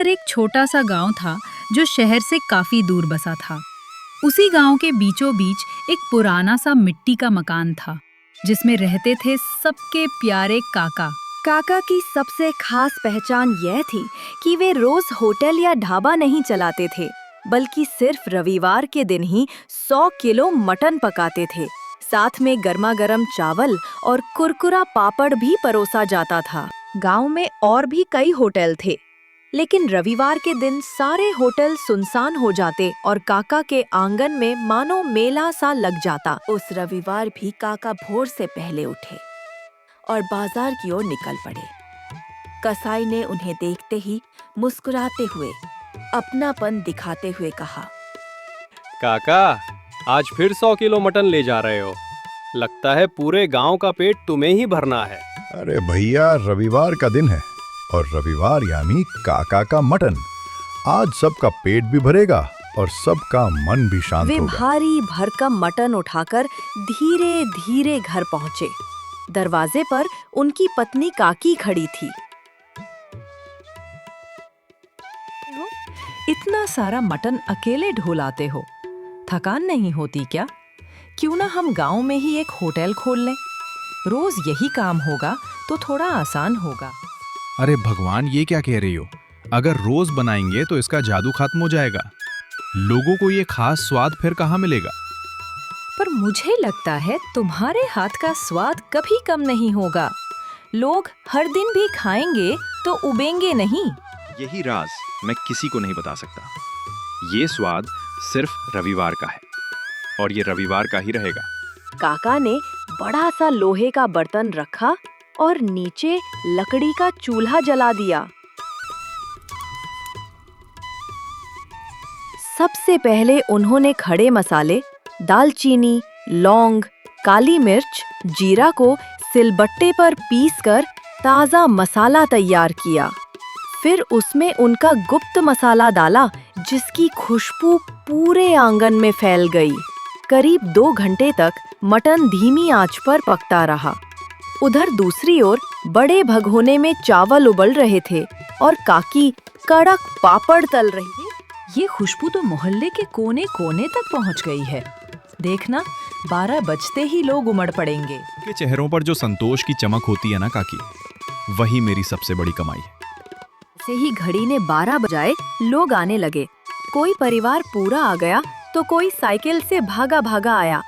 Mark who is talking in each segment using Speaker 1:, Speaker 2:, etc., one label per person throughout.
Speaker 1: पर एक छोटा सा गांव था जो शहर से काफी दूर बसा था। उसी गांव के बीचों बीच एक पुराना सा मिट्टी का मकान था जिसमें रहते थे सबके प्यारे काका।
Speaker 2: काका की सबसे खास पहचान यह थी कि वे रोज होटल या ढाबा नहीं चलाते थे, बल्कि सिर्फ रविवार के दिन ही 100 किलो मटन पकाते थे। साथ में गर्मा गर्म चावल और कुरकुरा पापड़ भी परोसा जाता था। गांव में और भी कई होटल थे, लेकिन रविवार के दिन सारे होटल सुनसान हो जाते और काका के आंगन में मानो मेला सा लग जाता। उस रविवार भी काका भोर से पहले उठे और बाजार की ओर निकल पड़े। कसाई ने उन्हें देखते ही मुस्कुराते हुए अपनापन दिखाते हुए कहा,
Speaker 3: काका, आज फिर 100 किलो मटन ले जा रहे हो। लगता है पूरे गांव का पेट तुम्हें ही भरना है।
Speaker 4: अरे भैया, रविवार का दिन है और रविवार यानी काका का मटन। आज सबका पेट भी भरेगा और सबका मन भी शांत
Speaker 2: वे
Speaker 4: होगा।
Speaker 2: भारी भरकम मटन उठाकर धीरे धीरे घर पहुंचे। दरवाजे पर उनकी पत्नी काकी खड़ी थी।
Speaker 5: इतना सारा मटन अकेले ढोलाते हो, थकान नहीं होती क्या? क्यों ना हम गांव में ही एक होटल खोल लें। रोज यही काम होगा तो थोड़ा आसान होगा।
Speaker 6: अरे भगवान, ये क्या कह रही हो? अगर रोज बनाएंगे तो इसका जादू खत्म हो जाएगा। लोगों को ये खास स्वाद फिर कहाँ मिलेगा?
Speaker 5: पर मुझे लगता है तुम्हारे हाथ का स्वाद कभी कम नहीं होगा। लोग हर दिन भी खाएंगे तो उबेंगे नहीं।
Speaker 7: यही राज मैं किसी को नहीं बता सकता। ये स्वाद सिर्फ रविवार का है और ये रविवार का ही रहेगा।
Speaker 2: काका ने बड़ा सा लोहे का बर्तन रखा और नीचे लकड़ी का चूल्हा जला दिया। सबसे पहले उन्होंने खड़े मसाले, दालचीनी, लौंग, काली मिर्च, जीरा को सिलबट्टे पर पीसकर ताजा मसाला तैयार किया। फिर उसमें उनका गुप्त मसाला डाला, जिसकी खुशबू पूरे आंगन में फैल गई। करीब 2 घंटे तक मटन धीमी आंच पर पकता रहा। उधर दूसरी ओर बड़े भगोने में चावल उबल रहे थे और काकी कड़क पापड़ तल रही थी।
Speaker 5: ये खुशबू तो मोहल्ले के कोने कोने तक पहुंच गई है। देखना, 12 बजते ही लोग उमड़ पड़ेंगे।
Speaker 6: के चेहरों पर जो संतोष की चमक होती है ना काकी, वही मेरी सबसे बड़ी कमाई है।
Speaker 2: से ही घड़ी ने 12 बजाए, लोग आने लगे। कोई परिवार पूरा आ गया तो कोई साइकिल से भागा भागा आया।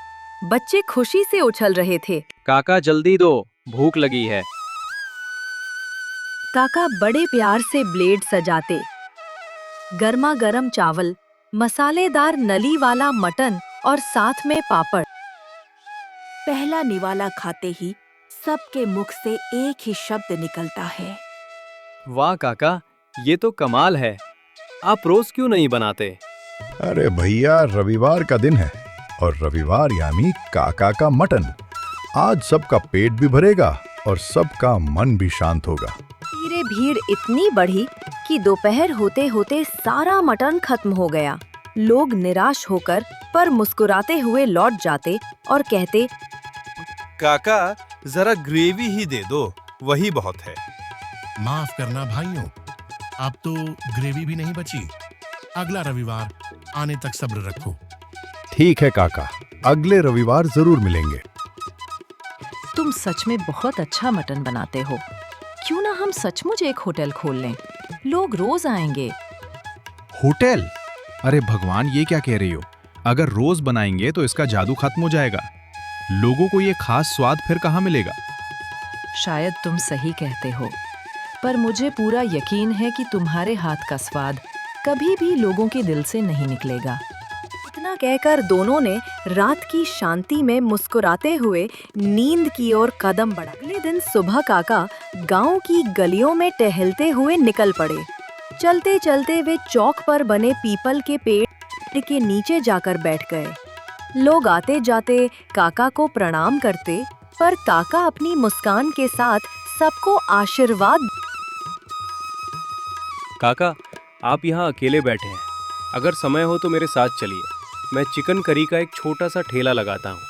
Speaker 2: बच्चे खुशी से उछल रहे थे।
Speaker 3: काका, जल्दी दो, भूख लगी है।
Speaker 2: काका बड़े प्यार से ब्लेड सजाते। गर्मा गर्म चावल, मसालेदार नली वाला मटन और साथ में पापड़। पहला निवाला खाते ही सबके मुख से एक ही शब्द निकलता है,
Speaker 3: वाह काका, ये तो कमाल है। आप रोज क्यों नहीं बनाते?
Speaker 4: अरे भैया, रविवार का दिन है और रविवार यानी काका का मटन। आज सबका पेट भी भरेगा और सबका मन भी शांत होगा।
Speaker 2: धीरे भीड़ इतनी बढ़ी कि दोपहर होते होते सारा मटन खत्म हो गया। लोग निराश होकर पर मुस्कुराते हुए लौट जाते और कहते,
Speaker 8: काका, जरा ग्रेवी ही दे दो, वही बहुत है।
Speaker 9: माफ करना भाइयों, अब तो ग्रेवी भी नहीं बची। अगला रविवार आने तक सब्र रखो।
Speaker 4: ठीक है काका, अगले रविवार जरूर मिलेंगे।
Speaker 5: तुम सच में बहुत अच्छा मटन बनाते हो। क्यों ना हम सचमुच एक होटल खोल लें। लोग रोज आएंगे।
Speaker 6: होटल? अरे भगवान, ये क्या कह रही हो? अगर रोज बनाएंगे तो इसका जादू खत्म हो जाएगा। लोगों को ये खास स्वाद फिर कहाँ मिलेगा?
Speaker 5: शायद तुम सही कहते हो, पर मुझे पूरा यकीन है कि तुम्हारे हाथ का स्वाद कभी भी लोगों के दिल से नहीं निकलेगा।
Speaker 2: इतना कहकर दोनों ने रात की शांति में मुस्कुराते हुए नींद की ओर कदम बढ़ा। अगले दिन सुबह काका गांव की गलियों में टहलते हुए निकल पड़े। चलते चलते वे चौक पर बने पीपल के पेड़ के नीचे जाकर बैठ गए। लोग आते जाते काका को प्रणाम करते, पर काका अपनी मुस्कान के साथ सबको आशीर्वाद।
Speaker 3: काका, आप यहाँ अकेले बैठे हैं। अगर समय हो तो मेरे साथ चलिए। मैं चिकन करी का एक छोटा सा ठेला लगाता हूँ।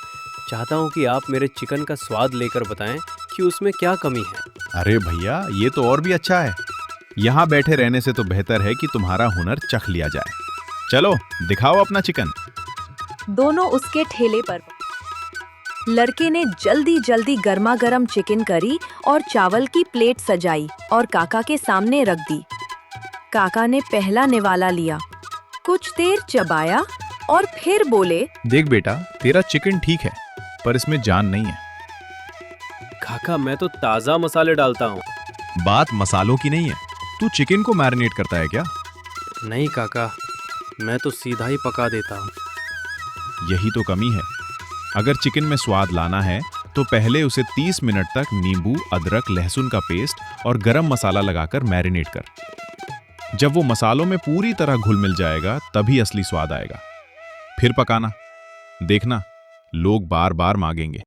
Speaker 3: चाहता हूँ कि आप मेरे चिकन का स्वाद लेकर बताएं कि उसमें क्या कमी है।
Speaker 6: अरे भैया, ये तो और भी अच्छा है। यहाँ बैठे रहने से तो बेहतर है कि तुम्हारा हुनर चख लिया जाए। चलो दिखाओ अपना चिकन।
Speaker 2: दोनों उसके ठेले पर। लड़के ने जल्दी जल्दी गर्मा गर्म चिकन करी और चावल की प्लेट सजाई और काका के सामने रख दी। काका ने पहला निवाला लिया, कुछ देर चबाया और फिर बोले,
Speaker 6: देख बेटा, तेरा चिकन ठीक है पर इसमें जान नहीं है।
Speaker 3: काका मैं तो ताज़ा मसाले डालता हूँ।
Speaker 6: बात मसालों की नहीं है, तू चिकन को मैरिनेट करता है क्या?
Speaker 3: नहीं काका, मैं तो सीधा ही पका देता हूँ।
Speaker 6: यही तो कमी है। अगर चिकन में स्वाद लाना है तो पहले उसे 30 मिनट तक नींबू, अदरक, लहसुन का पेस्ट और गरम मसाला लगाकर मैरिनेट कर। जब वो मसालों में पूरी तरह घुल मिल जाएगा तभी असली स्वाद आएगा। फिर पकाना, देखना लोग बार बार मांगेंगे।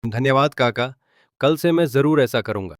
Speaker 3: धन्यवाद काका, कल से मैं ज़रूर ऐसा करूँगा।